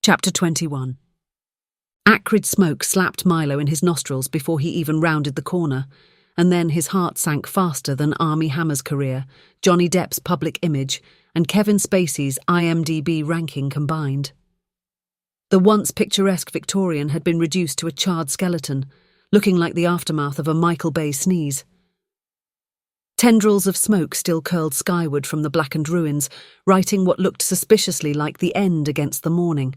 Chapter 21. Acrid smoke slapped Milo in his nostrils before he even rounded the corner, and then his heart sank faster than Armie Hammer's career, Johnny Depp's public image, and Kevin Spacey's IMDb ranking combined. The once picturesque Victorian had been reduced to a charred skeleton, looking like the aftermath of a Michael Bay sneeze. Tendrils of smoke still curled skyward from the blackened ruins, writing what looked suspiciously like the end against the morning.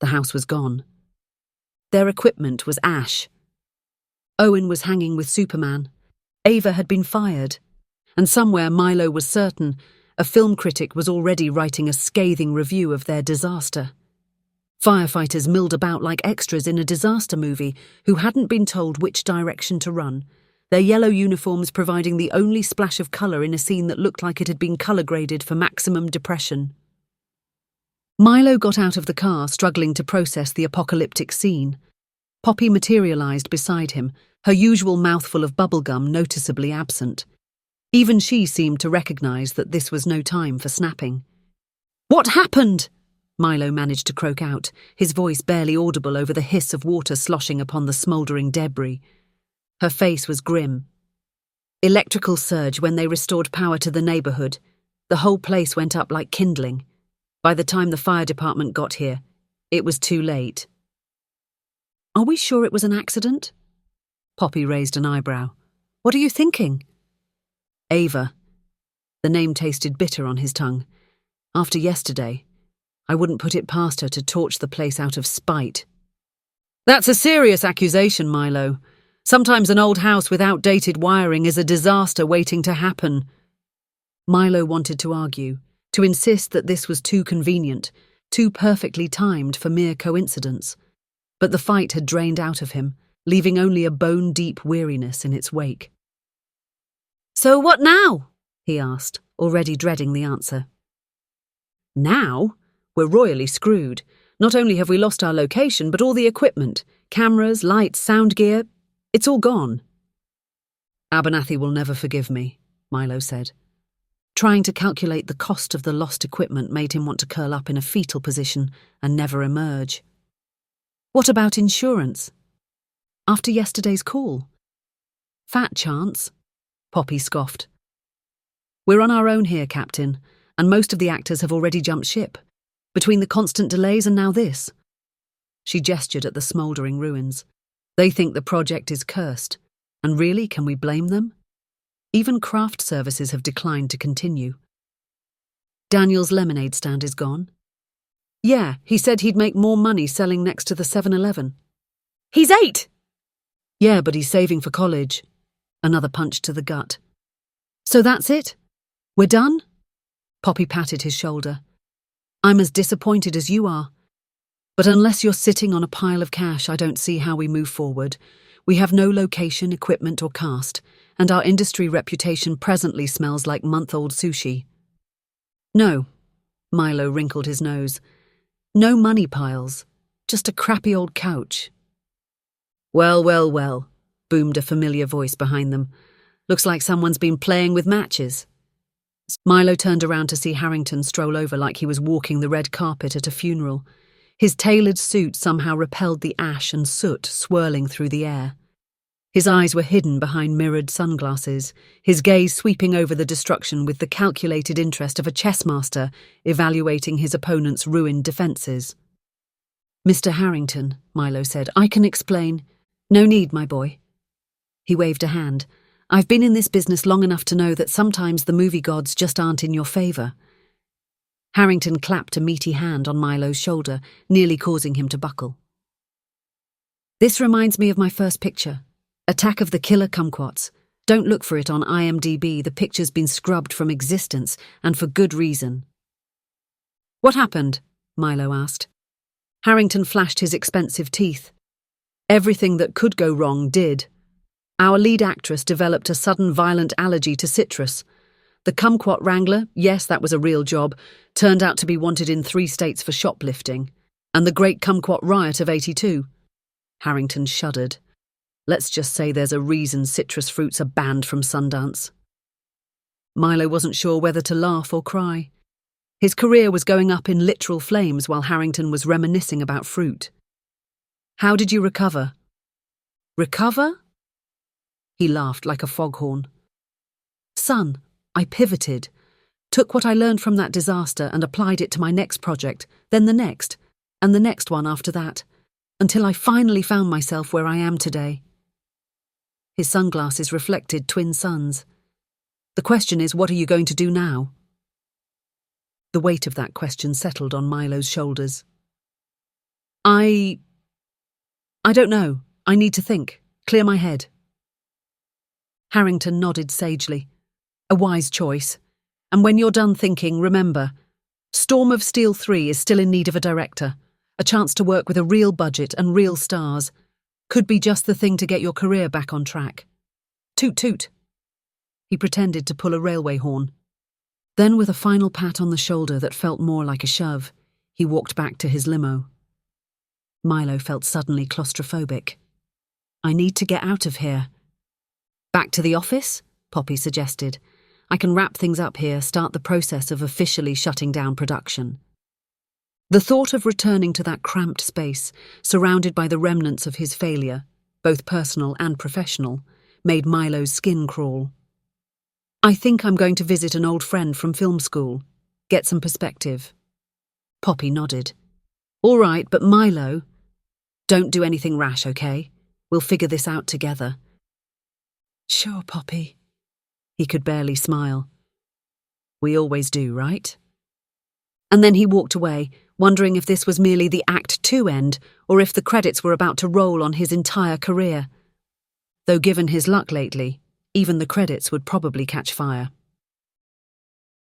The house was gone. Their equipment was ash. Owen was hanging with Superman. Ava had been fired. And somewhere, Milo was certain, a film critic was already writing a scathing review of their disaster. Firefighters milled about like extras in a disaster movie who hadn't been told which direction to run, their yellow uniforms providing the only splash of colour in a scene that looked like it had been colour-graded for maximum depression. Milo got out of the car, struggling to process the apocalyptic scene. Poppy materialised beside him, her usual mouthful of bubblegum noticeably absent. Even she seemed to recognise that this was no time for snapping. "What happened?" Milo managed to croak out, his voice barely audible over the hiss of water sloshing upon the smouldering debris. Her face was grim. "Electrical surge when they restored power to the neighbourhood. The whole place went up like kindling. By the time the fire department got here, it was too late." "Are we sure it was an accident?" Poppy raised an eyebrow. "What are you thinking?" "Ava." The name tasted bitter on his tongue. "After yesterday, I wouldn't put it past her to torch the place out of spite." "That's a serious accusation, Milo. Sometimes an old house with outdated wiring is a disaster waiting to happen." Milo wanted to argue, to insist that this was too convenient, too perfectly timed for mere coincidence. But the fight had drained out of him, leaving only a bone-deep weariness in its wake. "So what now?" he asked, already dreading the answer. "Now? We're royally screwed. Not only have we lost our location, but all the equipment, cameras, lights, sound gear, it's all gone." "Abernathy will never forgive me," Milo said. Trying to calculate the cost of the lost equipment made him want to curl up in a fetal position and never emerge. "What about insurance? After yesterday's call?" "Fat chance," Poppy scoffed. "We're on our own here, Captain, and most of the actors have already jumped ship. Between the constant delays and now this." She gestured at the smouldering ruins. "They think the project is cursed, and really, can we blame them? Even craft services have declined to continue." "Daniel's lemonade stand is gone?" "Yeah, he said he'd make more money selling next to the 7-Eleven. "He's 8! "Yeah, but he's saving for college." Another punch to the gut. "So that's it? We're done?" Poppy patted his shoulder. "I'm as disappointed as you are. But unless you're sitting on a pile of cash, I don't see how we move forward. We have no location, equipment or cast, and our industry reputation presently smells like month-old sushi." "No," Milo wrinkled his nose. "No money piles, just a crappy old couch." "Well, well, well," boomed a familiar voice behind them. "Looks like someone's been playing with matches." Milo turned around to see Harrington stroll over like he was walking the red carpet at a funeral. His tailored suit somehow repelled the ash and soot swirling through the air. His eyes were hidden behind mirrored sunglasses, his gaze sweeping over the destruction with the calculated interest of a chess master evaluating his opponent's ruined defences. "Mr. Harrington," Milo said, "I can explain." "No need, my boy." He waved a hand. "I've been in this business long enough to know that sometimes the movie gods just aren't in your favour." Harrington clapped a meaty hand on Milo's shoulder, nearly causing him to buckle. "This reminds me of my first picture. Attack of the Killer Kumquats. Don't look for it on IMDb, the picture's been scrubbed from existence, and for good reason." "What happened?" Milo asked. Harrington flashed his expensive teeth. "Everything that could go wrong did. Our lead actress developed a sudden violent allergy to citrus. The Kumquat Wrangler, yes, that was a real job, turned out to be wanted in 3 states for shoplifting. And the Great Kumquat Riot of '82. Harrington shuddered. "Let's just say there's a reason citrus fruits are banned from Sundance." Milo wasn't sure whether to laugh or cry. His career was going up in literal flames while Harrington was reminiscing about fruit. "How did you recover?" "Recover?" He laughed like a foghorn. "Son, I pivoted. Took what I learned from that disaster and applied it to my next project, then the next, and the next one after that, until I finally found myself where I am today." His sunglasses reflected twin suns. "The question is, what are you going to do now?" The weight of that question settled on Milo's shoulders. I don't know. I need to think. Clear my head." Harrington nodded sagely. "A wise choice. And when you're done thinking, remember, Storm of Steel 3 is still in need of a director. A chance to work with a real budget and real stars. Could be just the thing to get your career back on track. Toot toot." He pretended to pull a railway horn. Then, with a final pat on the shoulder that felt more like a shove, he walked back to his limo. Milo felt suddenly claustrophobic. "I need to get out of here." "Back to the office?" Poppy suggested. "I can wrap things up here, start the process of officially shutting down production." The thought of returning to that cramped space, surrounded by the remnants of his failure, both personal and professional, made Milo's skin crawl. "I think I'm going to visit an old friend from film school. Get some perspective." Poppy nodded. "All right, but Milo, don't do anything rash, okay? We'll figure this out together." "Sure, Poppy." He could barely smile. "We always do, right?" And then he walked away, wondering if this was merely the Act 2 end, or if the credits were about to roll on his entire career. Though given his luck lately, even the credits would probably catch fire.